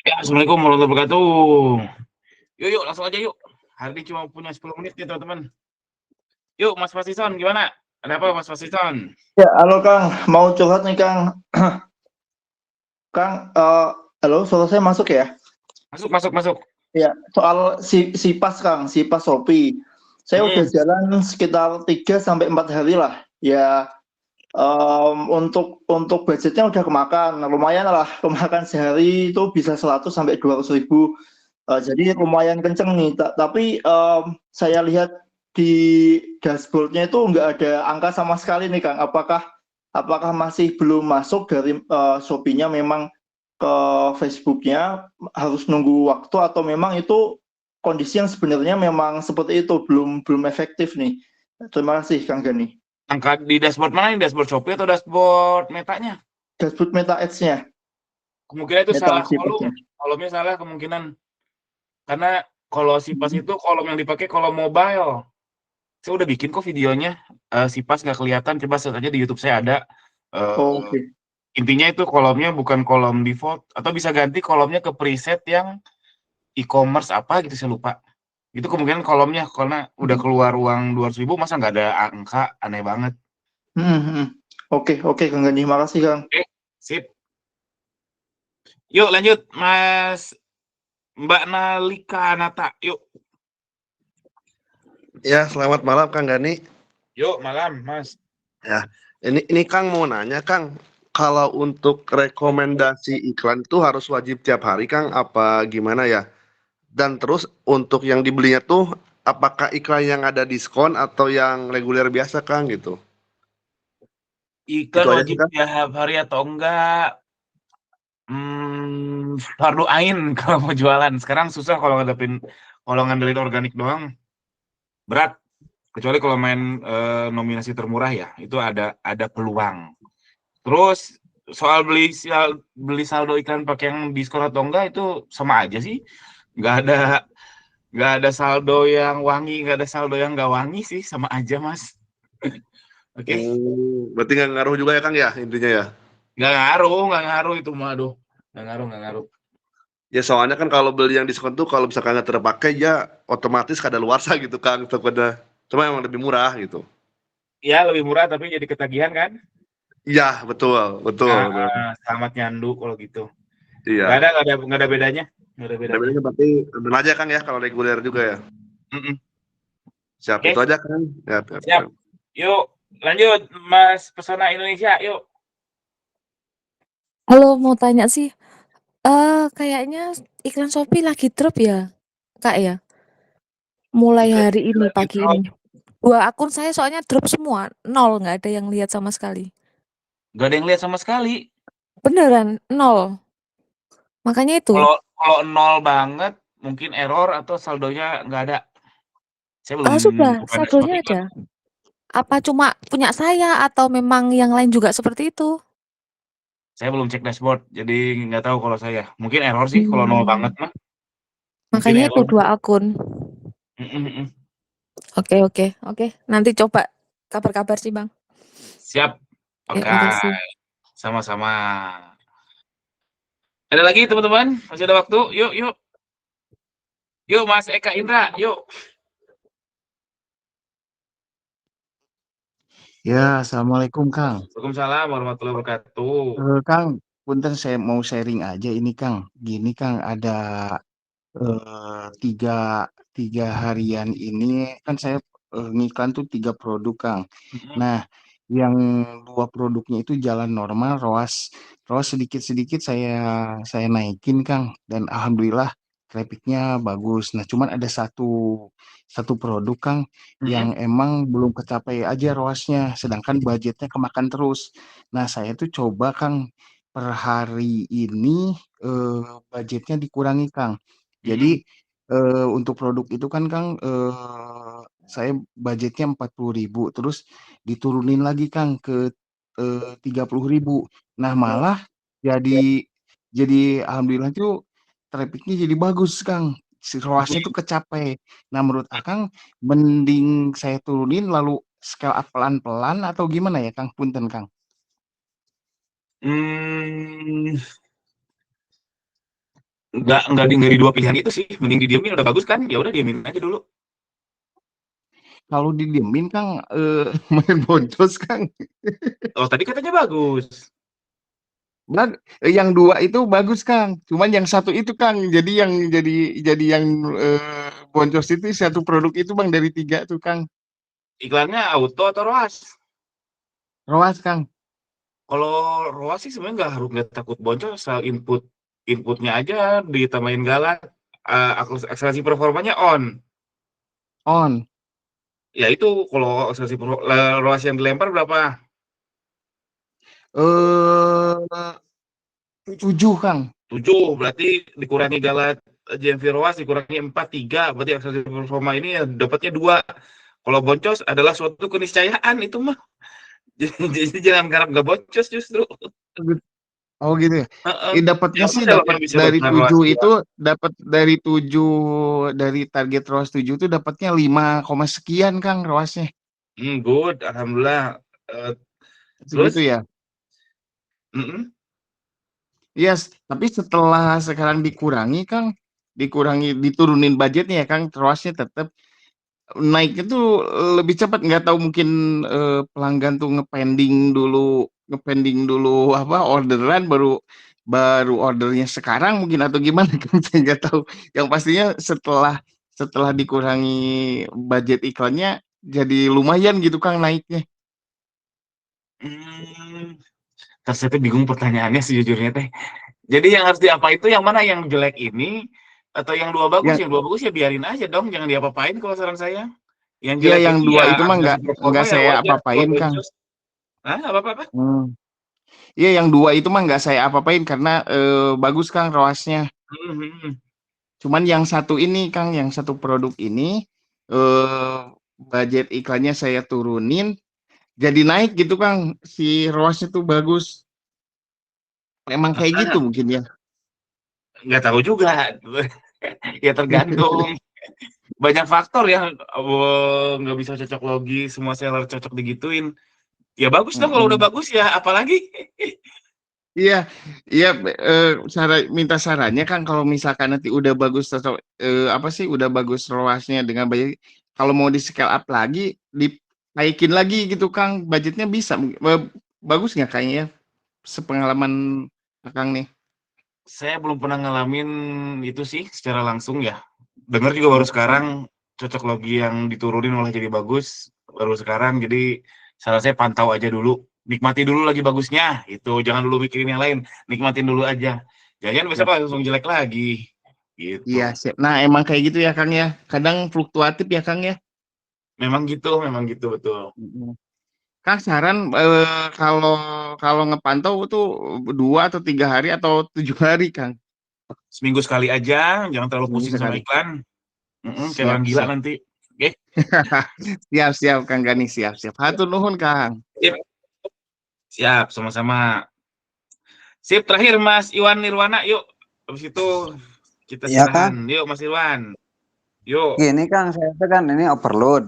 Ya, Assalamualaikum warahmatullahi wabarakatuh. Yuk, yuk, langsung aja yuk. Hari ini cuma punya 10 menit nih, teman-teman. Yuk, Mas Fasison, gimana? Ada apa, Mas Fasison? Ya, halo Kang, mau curhat nih Kang. Kang, halo, suara saya masuk ya? Masuk, masuk, masuk. Ya, soal Sipas Kang, Sipas Shopee. Saya udah Hmm, jalan sekitar 3 sampai 4 hari lah. Ya, untuk budgetnya udah kemakan, lumayan lah. Kemakan sehari itu bisa 100 sampai 200 ribu. Jadi lumayan kenceng nih. Tapi saya lihat di dashboardnya itu nggak ada angka sama sekali nih Kang. Apakah masih belum masuk dari Shopee-nya memang ke Facebooknya, harus nunggu waktu, atau memang itu kondisi yang sebenarnya memang seperti itu, belum belum efektif nih. Terima kasih Kang Gani. angka di dashboard mana nih? Dashboard Shopee atau dashboard Metanya? Dashboard Meta Ads-nya, Kemungkinan itu Meta salah Ads kolom. Sipasnya. Kolomnya salah kemungkinan. Karena kalau Sipas Hmm. itu kolom yang dipakai kolom mobile. Saya udah bikin kok videonya. Sipas nggak kelihatan. Coba search aja di YouTube saya ada. Eh, Oke. intinya itu kolomnya bukan kolom default. Atau bisa ganti kolomnya ke preset yang e-commerce apa gitu, saya lupa. Itu kemungkinan kolomnya karena udah Hmm. keluar uang 200 ribu, masa nggak ada angka, aneh banget. Hmm, hmm. Oke, oke Kang Gani, makasih Kang. Oke, sip. Yuk lanjut, Mas Mbak Nalika Nata. Yuk, Ya, selamat malam Kang Gani. yuk malam, Mas. Ya, ini Kang mau nanya Kang, kalau untuk rekomendasi iklan itu harus wajib tiap hari Kang, apa gimana ya? Dan terus untuk yang dibelinya tuh, apakah iklan yang ada diskon atau yang reguler biasa Kang gitu? Iklan Itu aja sih wajib Kang. tiap hari atau enggak? Fardu ain kalau mau jualan. Sekarang susah kalau ngandelin organik doang, berat. Kecuali kalau main nominasi termurah ya, itu ada peluang. Terus soal beli saldo iklan pakai yang diskon atau enggak itu sama aja sih. Nggak ada nggak ada saldo yang wangi, nggak ada saldo yang nggak wangi sih, sama aja Mas. Oke, Berarti nggak ngaruh juga ya Kang ya intinya ya? nggak ngaruh itu mah, aduh, nggak ngaruh. Ya soalnya kan kalau beli yang diskon tuh kalau misalkan nggak terpakai ya otomatis kadaluarsa gitu Kang, takutnya. Cuma emang lebih murah gitu. Ya lebih murah tapi jadi ketagihan kan? Iya, betul, betul. Betul. Selamat nyandu kalau gitu. Iya. Nggak ada bedanya, nggak ada Ada bedanya. bedanya berarti ambil aja Kang ya kalau reguler juga ya. Mm-mm. Siap itu Oke, aja Kang. Ya, ya, siap. ya. Yuk, lanjut Mas Pesona Indonesia, yuk. Halo, mau tanya sih, kayaknya iklan Shopee lagi drop ya, Kak, ya? Mulai Iklan hari ini, lagi pagi drop. ini. 2 akun saya soalnya drop semua, 0, nggak ada yang lihat sama sekali. Nggak ada yang lihat sama sekali. Beneran, 0. Makanya itu. Kalau kalau nol banget, mungkin error atau saldonya nggak ada. Saya belum Sudah, buka dashboard saldonya iklan. ada. Apa cuma punya saya atau memang yang lain juga seperti itu? Saya belum cek dashboard, jadi nggak tahu kalau saya. Mungkin error sih kalau nol banget Mmm, mah. Mungkin makanya itu error. 2 akun. Mm-mm, mm. Oke, oke, oke. Nanti coba kabar-kabar sih, Bang. Siap. Ya, Oke, makasih. sama-sama. Ada lagi teman-teman? Masih ada waktu? Yuk, yuk. Yuk Mas Eka Indra, yuk. Ya, Assalamualaikum Kang. Waalaikumsalam warahmatullahi wabarakatuh. Kang, punten saya mau sharing aja ini Kang. Gini Kang, ada tiga, tiga harian ini kan saya ngiklan tuh 3 produk Kang. Mhm, Nah, yang 2 produknya itu jalan normal, ROAS sedikit-sedikit saya naikin Kang, dan alhamdulillah trafficnya bagus. Nah, cuman ada satu satu produk Kang mhm, yang emang belum kecapai aja ROAS-nya, sedangkan budgetnya kemakan terus. Nah, saya tuh coba Kang per hari ini budgetnya dikurangi Kang. mhm, Jadi untuk produk itu kan Kang, saya budgetnya 40 ribu, terus diturunin lagi Kang ke 30 ribu. Nah oh, malah jadi alhamdulillah tuh trafficnya jadi bagus Kang. Si ROAS-nya tuh kecapai. Nah menurut Akang mending saya turunin lalu scale up pelan-pelan atau gimana ya Kang? Punten Kang. mmm, Nggak di dua pilihan itu sih, mending didiemin udah bagus kan, ya udah diemin aja dulu. Kalau didiemin Kang, main boncos Kang. Oh tadi katanya bagus. Yang 2 itu bagus Kang, cuman yang satu itu Kang, jadi yang, boncos itu satu produk itu Bang dari 3 tuh Kang. Iklannya auto atau ROAS? ROAS Kang. Kalau ROAS sih sebenarnya nggak takut boncos, asal inputnya aja ditambahin galak, akselerasi performanya on. On. Ya itu kalau akselerasi ROAS yang dilempar berapa? Eh 7 Kang. 7, berarti dikurangi galak JMV ROAS dikurangi 4, 3, berarti akselerasi performa ini ya dapatnya 2. Kalau boncos adalah suatu keniscayaan itu mah. Jadi jangan garap nggak boncos justru. Oh gitu ya? Heeh. Dapatnya Yang sih relevan bisa dari bertahan ROAS 7 2. itu dapat dari 7 dari target ROAS 7 itu dapatnya 5, sekian Kang ROAS-nya. Good, alhamdulillah. Segitu Terus, ya? mm-mm. Yes, tapi setelah sekarang dikurangi Kang, diturunin budgetnya ya Kang, ROAS-nya tetap naiknya tuh lebih cepat, nggak tahu mungkin pelanggan tuh ngepending dulu apa orderan baru baru ordernya sekarang mungkin atau gimana kan saya nggak tahu. Yang pastinya setelah setelah dikurangi budget iklannya jadi lumayan gitu Kang naiknya. Hmm, Terus saya tuh bingung pertanyaannya sejujurnya teh. Jadi yang harus diapa itu yang mana yang jelek ini atau yang dua bagus? Yang Yang dua bagus ya biarin aja dong, jangan diapa-apain kalau saran saya. Yang ya jelek yang itu dua ya itu mah akselerasi performa nggak ya saya wajar kalau apa-apain Kang. boncos. Hah, apa-apa? Hmm. Iya yang 2 itu mah nggak saya apa-apain karena bagus Kang ROAS-nya. Hmm. Cuman yang satu ini Kang, yang satu produk ini eh budget iklannya saya turunin, jadi naik gitu Kang. Si ROAS-nya tuh bagus. Emang kayak gitu Ah, mungkin ya. nggak tahu juga. Ya tergantung. Banyak faktor ya. Nggak bisa cocok logi, semua seller cocok digituin. Ya bagus dong kalau udah Mm-mm. bagus ya, apalagi. Iya, iya minta sarannya Kang kalau misalkan nanti udah bagus atau apa sih udah bagus ROAS-nya dengan budget kalau mau di scale up lagi dinaikin lagi gitu Kang, budgetnya bisa bagus nggak kayaknya ya sepengalaman Kang nih. Saya belum pernah ngalamin itu sih secara langsung ya. Dengar juga baru sekarang cocok logi yang diturunin malah jadi bagus. Baru sekarang jadi salah saya pantau aja dulu. Nikmati dulu lagi bagusnya. Itu jangan dulu mikirin yang lain. Nikmatin dulu aja. Jangan besok langsung jelek lagi. Iya, Gitu. siap. Nah, emang kayak gitu ya, Kang ya. Kadang fluktuatif ya, Kang ya. Memang gitu betul. Mm. Kang, saran kalau kalau ngepantau tuh 2 atau 3 hari atau 7 hari, Kang. Seminggu sekali aja, jangan terlalu Seminggu pusing sama sekali. iklan. Kayak Siap, orang gila siap. nanti. Oke. Siap, siap, Kang Gani, siap, siap. Hatur nuhun, Kang. Sip. Siap, sama-sama. Sip, terakhir Mas Iwan Nirwana, yuk. Habis itu kita Ya silahan. Kang, Yuk Mas Irwan. Yuk. gini Kang, saya tuh kan ini overload.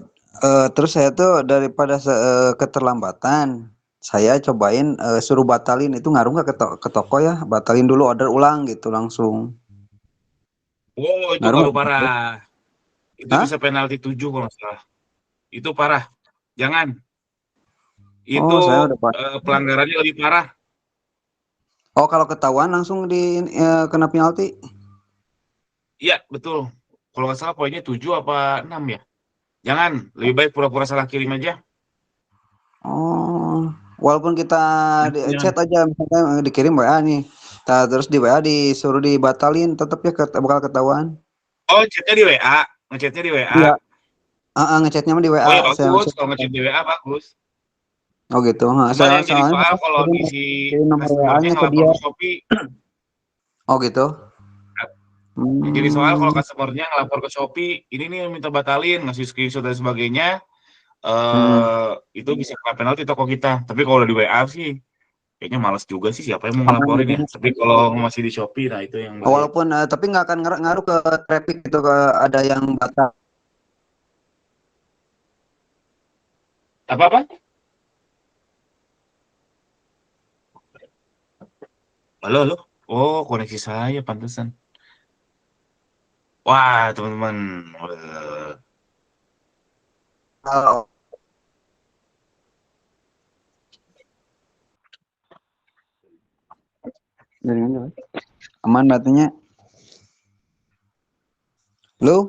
Terus saya tuh daripada keterlambatan, saya cobain suruh batalin itu ngaruh nggak ke toko ya? Batalin dulu order ulang gitu langsung. Oh, itu Ngaruh ngaruh nggak? parah. Itu Hah? bisa penalti 7 kalau nggak salah. Itu parah. Jangan. Oh, Itu saya udah Pak. pelanggarannya lebih parah. Oh, kalau ketahuan langsung kena penalti. Iya, betul. Kalau nggak salah poinnya 7 apa 6 ya. Jangan. Lebih baik pura-pura salah kirim aja. Oh, walaupun kita di Jangan. chat aja misalnya dikirim WA nih. Terus di WA disuruh dibatalin, tetap ya bakal ketahuan. Oh, chatnya di WA. Ngechatnya di WA. Iya. Ngechatnya mah di Oh WA. ya Saya bagus. Kalau ngechat di WA bagus. Oh gitu. Nah, Cuman saya yang jadi soalnya soal saya kalau kirim, isi kirim nomor customer-nya WA-nya ke ngelapor dia. ke Shopee. Oh gitu. Yang jadi soal kalau Hmm. customer-nya ngelapor ke Shopee, ini nih minta batalin, ngasih screenshot dan sebagainya, Hmm. itu bisa kena penalti toko kita. Tapi kalau udah di WA sih, kayaknya males juga sih siapa yang mau Aman ngelaporin gitu. ya. Tapi kalau masih di Shopee, nah itu yang bahaya. Walaupun tapi nggak akan ngaruh ke traffic gitu ke ada yang batal. Apa-apa? Halo, halo. Oh, koneksi saya pantesan. Wah, teman-teman. Halo. Dari mana, Pak? Aman batunya? Lu?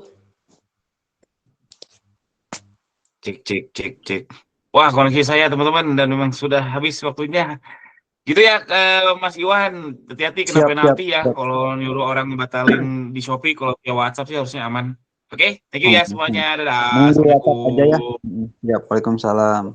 Cek. Wah, koneksi saya teman-teman dan memang sudah habis waktunya. Gitu ya, Mas Iwan. Hati-hati kena Siap, siap, penalti ya. siap. Kalau nyuruh orang batalin di Shopee, kalau via WhatsApp sih harusnya aman. Oke, thank you ya semuanya. Dadah. Nunggu WhatsApp aja ya. Assalamualaikum. Siap, waalaikumsalam.